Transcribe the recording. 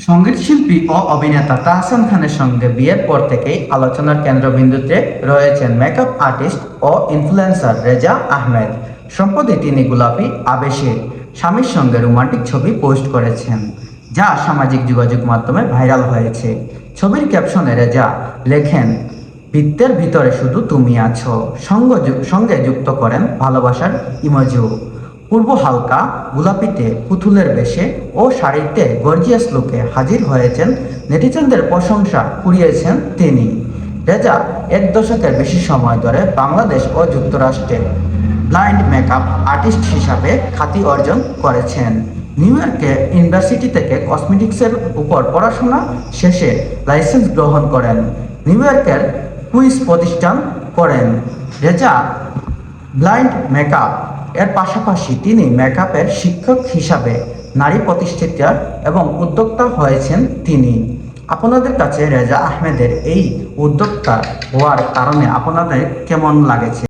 সঙ্গীত শিল্পী ও অভিনেতা তাহসান খানের সঙ্গে বিয়ের পর থেকেই আলোচনার কেন্দ্রবিন্দুতে রয়েছেন মেকআপ আর্টিস্ট ও ইনফ্লুয়েন্সার রেজা আহমেদ। সম্প্রতি তিনি গোলাপি আবেশে স্বামীর সঙ্গে রোমান্টিক ছবি পোস্ট করেছেন, যা সামাজিক যোগাযোগ মাধ্যমে ভাইরাল হয়েছে। ছবির ক্যাপশনে রেজা লেখেন, বৃত্তের ভিতরে শুধু তুমি আছো, সঙ্গে যুক্ত করেন ভালোবাসার ইমোজিও। পূর্ব হালকা গোলাপিতে পুতুলের বেশে ও শাড়িতে গর্জিয়াস লুকে হাজির হয়েছেন। নেটিজেনদের প্রশংসা কুড়িয়েছেন তিনি। রেজা এক দশকের বেশি সময় ধরে বাংলাদেশ ও যুক্তরাষ্ট্রে ব্লাইন্ড মেকআপ আর্টিস্ট হিসাবে খ্যাতি অর্জন করেছেন। নিউ ইয়র্কে ইউনিভার্সিটি থেকে কসমেটিক্সের উপর পড়াশোনা শেষে লাইসেন্স গ্রহণ করেন। নিউ ইয়র্কের কুইজ প্রতিষ্ঠান করেন। রেজা ব্লাইন্ড মেকআপ এর পাশাপাশি তিনি মেকআপের শিক্ষক হিসাবে নারী প্রতিষ্ঠাতা এবং উদ্যোক্তা হয়েছেন তিনি। আপনাদের কাছে রেজা আহমেদের এই উদ্যোক্তা হওয়ার কারণে আপনাদের কেমন লাগেছে?